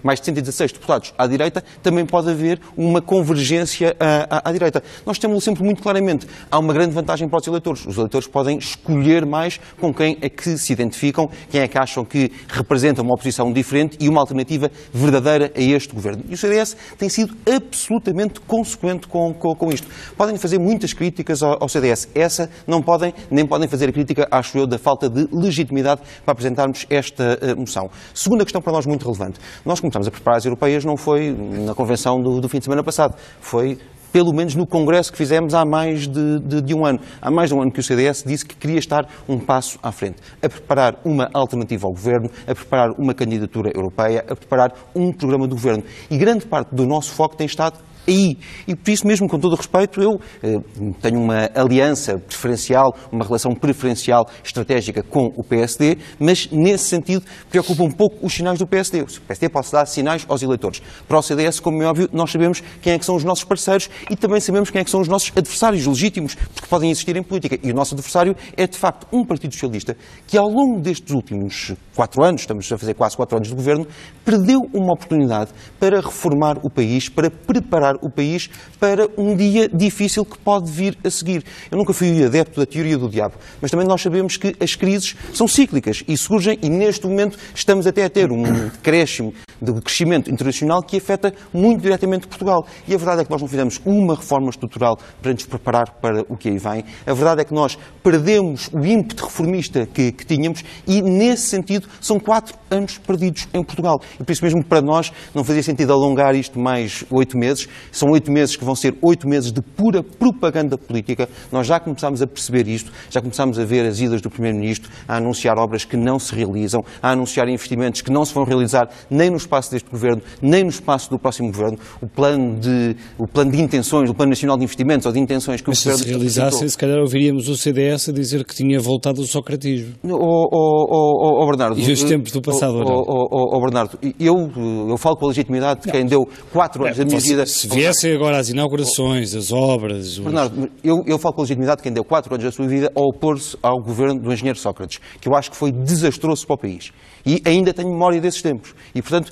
mais de 116 deputados à direita, também pode haver uma convergência à direita. Nós temos sempre muito claramente, há uma grande vantagem para os eleitores. Os eleitores podem escolher mais com quem é que se identificam, quem é que acham que representa uma oposição diferente e uma alternativa verdadeira a este governo. E o CDS tem sido absolutamente consequente com isto. Podem fazer muitas críticas ao CDS. Essa não podem, nem podem fazer a crítica, acho eu, da falta de legitimidade para apresentarmos esta moção. Segunda questão para nós muito relevante. Nós começamos a preparar as europeias, não foi na convenção do fim de semana passado, foi pelo menos no congresso que fizemos há mais de um ano. Há mais de um ano que o CDS disse que queria estar um passo à frente, a preparar uma alternativa ao governo, a preparar uma candidatura europeia, a preparar um programa do governo. E grande parte do nosso foco tem estado aí. E por isso mesmo, com todo o respeito, eu tenho uma aliança preferencial, uma relação preferencial estratégica com o PSD, mas nesse sentido preocupa um pouco os sinais do PSD. O PSD pode dar sinais aos eleitores. Para o CDS, como é óbvio, nós sabemos quem é que são os nossos parceiros e também sabemos quem é que são os nossos adversários legítimos, porque podem existir em política. E o nosso adversário é, de facto, um Partido Socialista que, ao longo destes últimos 4 anos, estamos a fazer quase 4 anos de governo, perdeu uma oportunidade para reformar o país, para preparar o país para um dia difícil que pode vir a seguir. Eu nunca fui adepto da teoria do diabo, mas também nós sabemos que as crises são cíclicas e surgem, e neste momento estamos até a ter um decréscimo de crescimento internacional que afeta muito diretamente Portugal. E a verdade é que nós não fizemos uma reforma estrutural para nos preparar para o que aí vem. A verdade é que nós perdemos o ímpeto reformista que tínhamos e, nesse sentido, são 4 anos perdidos em Portugal. E por isso mesmo, para nós, não fazia sentido alongar isto mais 8 meses. São 8 meses que vão ser 8 meses de pura propaganda política. Nós já começámos a perceber isto, já começámos a ver as idas do Primeiro-Ministro a anunciar obras que não se realizam, a anunciar investimentos que não se vão realizar nem no espaço deste Governo, nem no espaço do próximo Governo. O plano de intenções, o Plano Nacional de Investimentos ou de intenções que o Governo... Mas se realizassem, se calhar ouviríamos o CDS a dizer que tinha voltado ao socratismo. Bernardo... E os tempos do passado. Bernardo, eu falo com a legitimidade de quem deu 4 anos da minha vida... Se viessem agora as inaugurações, as obras... Bernardo, eu falo com a legitimidade de quem deu 4 anos da sua vida a opor-se ao governo do engenheiro Sócrates, que eu acho que foi desastroso para o país. E ainda tenho memória desses tempos. E, portanto,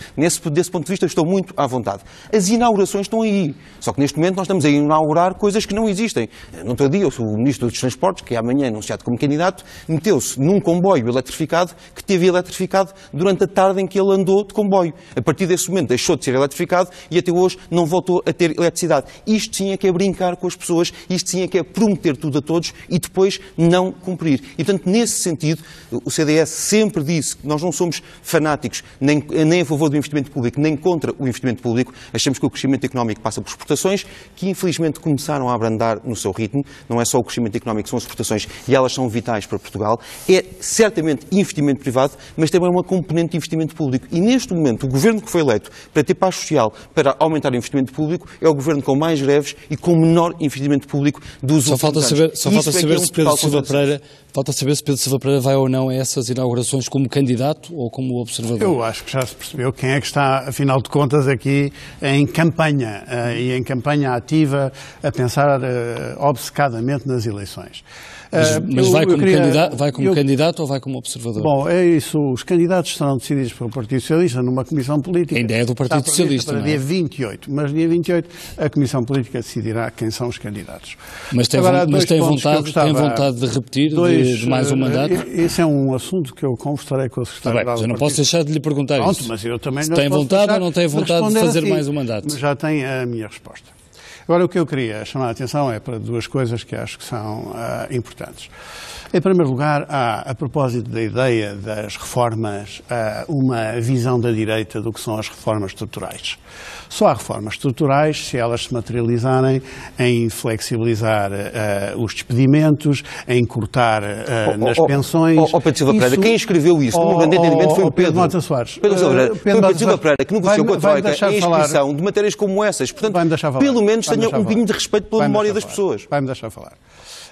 desse ponto de vista, estou muito à vontade. As inaugurações estão aí. Só que, neste momento, nós estamos a inaugurar coisas que não existem. No outro dia, o Ministro dos Transportes, que é amanhã anunciado como candidato, meteu-se num comboio eletrificado que teve eletrificado durante a tarde em que ele andou de comboio. A partir desse momento, deixou de ser eletrificado e até hoje não voltou a ter eletricidade. Isto sim é que é brincar com as pessoas, isto sim é que é prometer tudo a todos e depois não cumprir. E, portanto, nesse sentido, o CDS sempre disse que nós não somos fanáticos nem a favor do investimento público, nem contra o investimento público. Achamos que o crescimento económico passa por exportações, que infelizmente começaram a abrandar no seu ritmo. Não é só o crescimento económico, são as exportações e elas são vitais para Portugal. É certamente investimento privado, mas também uma componente de investimento público. E neste momento, o governo que foi eleito para ter paz social, para aumentar o investimento público, é o governo com mais greves e com menor investimento público dos últimos anos. Só falta saber se Pedro Silva Pereira... Falta saber se Pedro Silva Pereira vai ou não a essas inaugurações como candidato ou como observador. Eu acho que já se percebeu quem é que está, afinal de contas, aqui em campanha e em campanha ativa a pensar obcecadamente nas eleições. Mas vai como candidato ou vai como observador? Bom, é isso. Os candidatos serão decididos pelo Partido Socialista numa comissão política. Ainda é do Partido Socialista, para dia 28. Mas dia 28 a comissão política decidirá quem são os candidatos. Mas tem vontade de repetir de mais um mandato? Esse é um assunto que eu conversarei com o secretário. Mas eu não posso deixar de lhe perguntar isso. Mas eu também se tem vontade ou não tem vontade de fazer mais um mandato? Mas já tem a minha resposta. Agora, o que eu queria chamar a atenção é para 2 coisas que acho que são importantes. Em primeiro lugar, há, a propósito da ideia das reformas, uma visão da direita do que são as reformas estruturais. Só há reformas estruturais se elas se materializarem em flexibilizar os despedimentos, em cortar nas pensões. Pedro Silva Pereira, quem escreveu isso no grande entendimento foi o Pedro Mota Soares. Pedro Silva Pereira, que negociou com a Troika a inscrição de matérias como essas. Portanto, pelo menos tenha um bocadinho de respeito pela memória das pessoas. Vai-me deixar falar.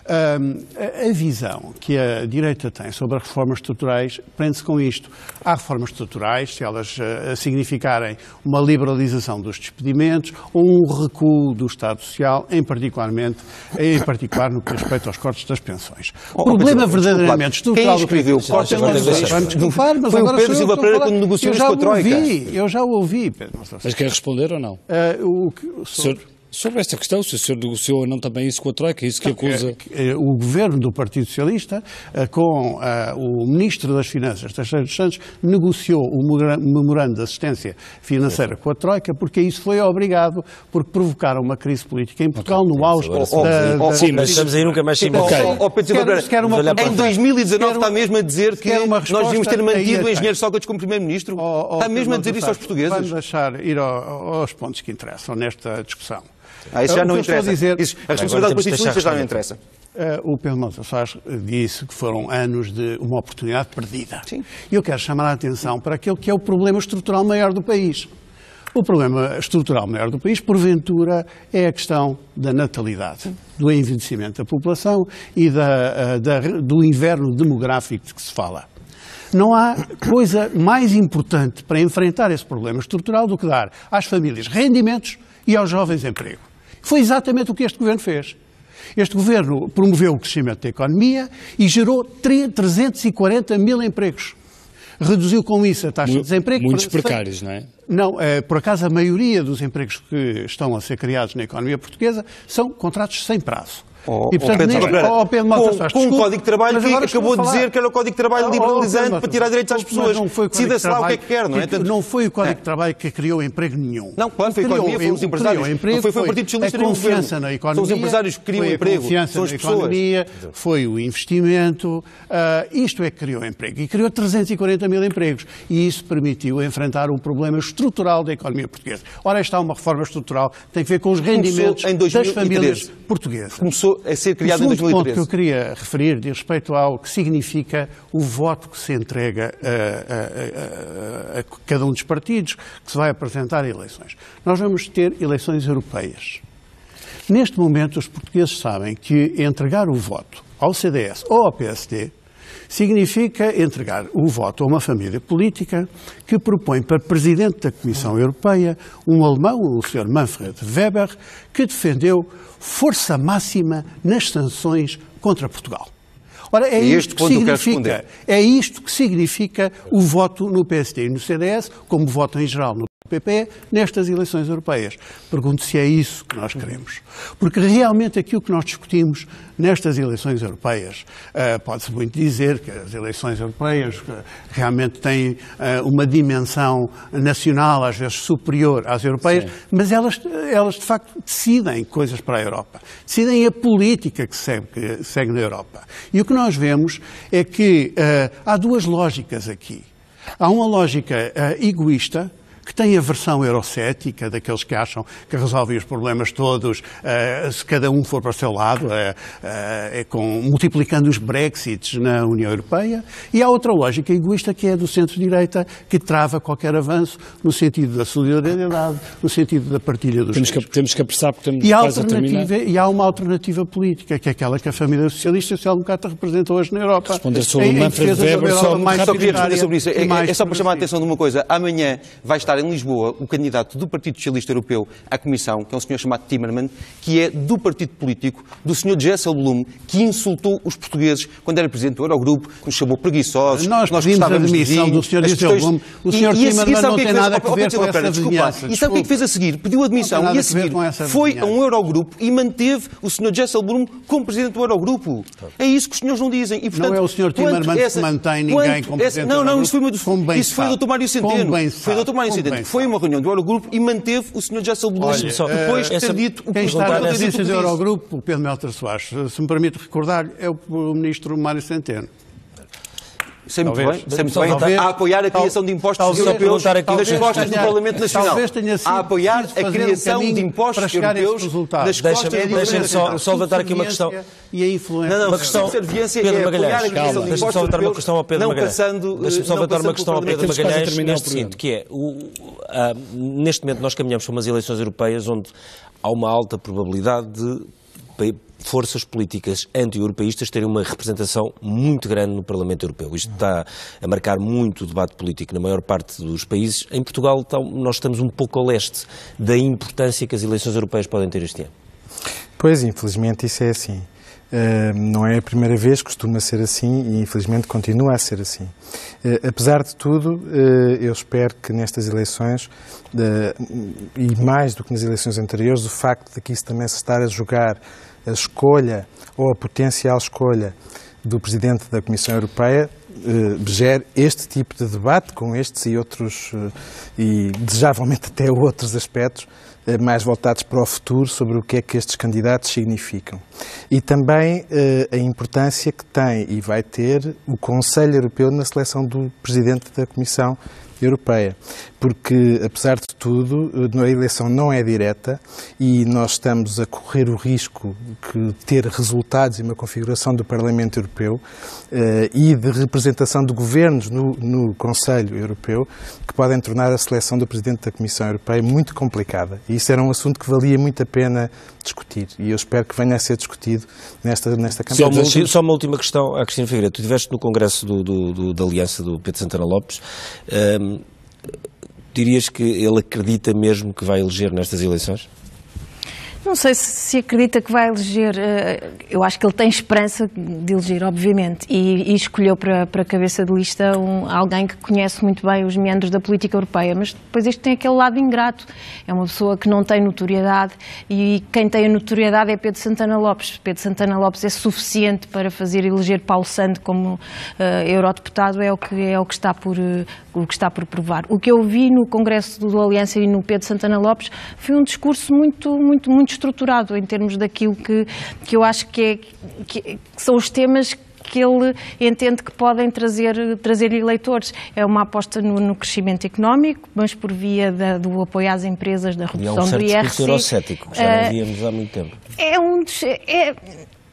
A visão que a direita tem sobre as reformas estruturais prende-se com isto. Há reformas estruturais, se elas significarem uma liberalização dos despedimentos ou um recuo do Estado Social, em particular no que respeita aos cortes das pensões. O problema verdadeiramente estrutural... Quem escreveu o corte das pensões? Foi o Pedro Silva Pereira quando negociou isso com a Troika. Eu já o ouvi, Pedro. Mas quer responder ou não? Sobre esta questão, se o senhor negociou ou não também isso com a Troika, isso que acusa... O governo do Partido Socialista, com o Ministro das Finanças, Teixeira dos Santos, negociou o memorando de assistência financeira com a Troika, porque isso foi obrigado, porque provocaram uma crise política em Portugal no auge Sim, mas estamos aí nunca mais simples. Em 2019 está mesmo a dizer que nós devíamos ter mantido o engenheiro Sócrates como Primeiro-Ministro? Está mesmo a dizer isso aos portugueses? Vamos deixar ir aos pontos que interessam nesta discussão. Isso já não interessa. A responsabilidade do Partido Socialista já não interessa. O Pedro Mota Soares disse que foram anos de uma oportunidade perdida. Sim. E eu quero chamar a atenção para aquele que é o problema estrutural maior do país. O problema estrutural maior do país, porventura, é a questão da natalidade, do envelhecimento da população e do inverno demográfico de que se fala. Não há coisa mais importante para enfrentar esse problema estrutural do que dar às famílias rendimentos e aos jovens emprego. Foi exatamente o que este governo fez. Este governo promoveu o crescimento da economia e gerou 340 mil empregos. Reduziu com isso a taxa de desemprego. Muitos precários, não é? Não, por acaso a maioria dos empregos que estão a ser criados na economia portuguesa são contratos sem prazo. E, portanto, com um Código de Trabalho que acabou de dizer que era o Código de Trabalho liberalizante para tirar direitos às pessoas. Decida-se lá o que é que quer, não é? Não foi o Código de Trabalho que criou emprego nenhum. Não, claro, foi a economia, foi os empresários. Não foi o Partido Socialista nem o governo. São os empresários que criam emprego, são as pessoas. Foi o investimento, isto é que criou emprego. E criou 340 mil empregos. E isso permitiu enfrentar um problema estrutural da economia portuguesa. Ora, esta é uma reforma estrutural que tem a ver com os rendimentos das famílias portuguesas. Começou a ser criado em 2013. O ponto que eu queria referir diz respeito ao que significa o voto que se entrega a cada um dos partidos que se vai apresentar a eleições. Nós vamos ter eleições europeias. Neste momento, os portugueses sabem que entregar o voto ao CDS ou ao PSD significa entregar o voto a uma família política que propõe para Presidente da Comissão Europeia um alemão, o Sr. Manfred Weber, que defendeu força máxima nas sanções contra Portugal. Ora, é isto que significa o voto no PSD e no CDS, como voto em geral no PP, nestas eleições europeias. Pergunto se é isso que nós queremos. Porque realmente aquilo que nós discutimos nestas eleições europeias, pode-se muito dizer que as eleições europeias realmente têm uma dimensão nacional, às vezes superior às europeias, sim, mas elas de facto decidem coisas para a Europa. Decidem a política que segue na Europa. E o que nós vemos é que há duas lógicas aqui. Há uma lógica egoísta, que tem a versão eurocética, daqueles que acham que resolvem os problemas todos se cada um for para o seu lado, multiplicando os Brexits na União Europeia, e há outra lógica egoísta que é do centro-direita, que trava qualquer avanço no sentido da solidariedade, no sentido da partilha dos bens. Temos que apressar porque estamos quase a terminar. E há uma alternativa política, que é aquela que a família socialista e social-democrata representa hoje na Europa. Responder sobre o Manfred Weber só queria responder sobre isso. É só para chamar a atenção de uma coisa. Amanhã vai estar em Lisboa o candidato do Partido Socialista Europeu à Comissão, que é um senhor chamado Timmermans, que é do partido político do senhor Dijsselbloem, que insultou os portugueses quando era presidente do Eurogrupo, nos chamou preguiçosos. Nós pedimos a demissão do senhor Dijsselbloem. O senhor Timmermans não tem nada a ver com essa vizinhança. E sabe o que é que fez a seguir? Pediu a demissão e a seguir foi a um Eurogrupo e manteve o senhor Dijsselbloem como presidente do Eurogrupo. É isso que os senhores não dizem. E, portanto, não é o senhor Timmermans que mantém ninguém como presidente do Eurogrupo. Não, isso foi o Dr. Mário Centeno. Foi o Dr. Mário Centeno. Foi uma reunião do Eurogrupo e manteve o Sr. Dijsselbloem depois de ter dito o que quem está na presidência do Eurogrupo, o Pedro Mota Soares, se me permite recordar, é o Ministro Mário Centeno. Sei muito Talvez. bem, sei muito bem. Talvez. A apoiar a criação de impostos talvez europeus perguntar aqui nas costas do Parlamento Nacional. Talvez tenha sido A apoiar preciso a fazer criação caminho de impostos para chegar a esse europeus resultado. nas costas do Deixa-me Parlamento Nacional. só levantar aqui uma questão. E a influência. Não, Uma questão, a subserviência Pedro é apoiar Magalhães, a criação de deixa-me impostos só levantar uma europeus, questão ao Pedro não Magalhães. passando, Deixa-me só não levantar uma passando questão ao pelo Pedro Temos quase a Magalhães terminar o neste programa. seguinte, que é, neste momento nós caminhamos para umas eleições europeias onde há uma alta probabilidade de forças políticas anti-europeístas terem uma representação muito grande no Parlamento Europeu. Isto está a marcar muito o debate político na maior parte dos países. Em Portugal, nós estamos um pouco ao leste da importância que as eleições europeias podem ter este ano. Pois, infelizmente isso é assim. Não é a primeira vez, costuma ser assim e infelizmente continua a ser assim. Apesar de tudo, eu espero que nestas eleições, e mais do que nas eleições anteriores, o facto de que isso também se estar a jogar a escolha ou a potencial escolha do Presidente da Comissão Europeia gere este tipo de debate com estes e outros, e desejavelmente até outros aspectos mais voltados para o futuro sobre o que é que estes candidatos significam. E também a importância que tem e vai ter o Conselho Europeu na seleção do Presidente da Comissão Europeia, porque, apesar de tudo, a eleição não é direta e nós estamos a correr o risco de ter resultados e uma configuração do Parlamento Europeu e de representação de governos no Conselho Europeu que podem tornar a seleção do Presidente da Comissão Europeia muito complicada. E isso era um assunto que valia muito a pena discutir e eu espero que venha a ser discutido nesta campanha. Só uma última questão à Cristina Figueiredo. Tu estiveste no congresso da Aliança do Pedro Santana Lopes. Dirias que ele acredita mesmo que vai eleger nestas eleições? Não sei se acredita que vai eleger. Eu acho que ele tem esperança de eleger, obviamente, e escolheu para a cabeça de lista alguém que conhece muito bem os meandros da política europeia, mas depois isto tem aquele lado ingrato. É uma pessoa que não tem notoriedade e quem tem a notoriedade é Pedro Santana Lopes. Pedro Santana Lopes é suficiente para fazer eleger Paulo Santos como eurodeputado, é o que está por provar. O que eu vi no Congresso do Aliança e no Pedro Santana Lopes foi um discurso muito estruturado em termos daquilo que eu acho que são os temas que ele entende que podem trazer eleitores. É uma aposta no crescimento económico, mas por via do apoio às empresas, da redução do IRC. É um certo discurso eurocético, que já não víamos há muito tempo.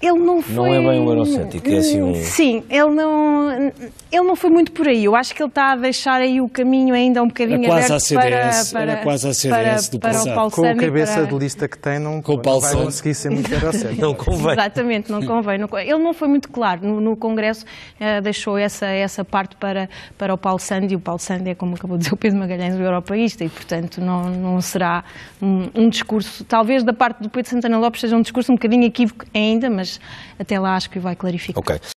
Ele não foi... Não é bem um eurocético, é assim um... Sim, ele não foi muito por aí. Eu acho que ele está a deixar aí o caminho ainda um bocadinho aberto era quase a CDS do para o passado. Paulo Com a Sami, cabeça de lista que tem, não vai conseguir ser muito eurocético. Não convém. Exatamente, não convém. Ele não foi muito claro. No Congresso deixou essa parte para o Paulo Sandi, e o Paulo Sandi é, como acabou de dizer o Pedro Magalhães, o europeísta, e portanto não será um discurso, talvez da parte do Pedro Santana Lopes seja um discurso um bocadinho equívoco ainda, mas até lá acho que vai clarificar. Ok.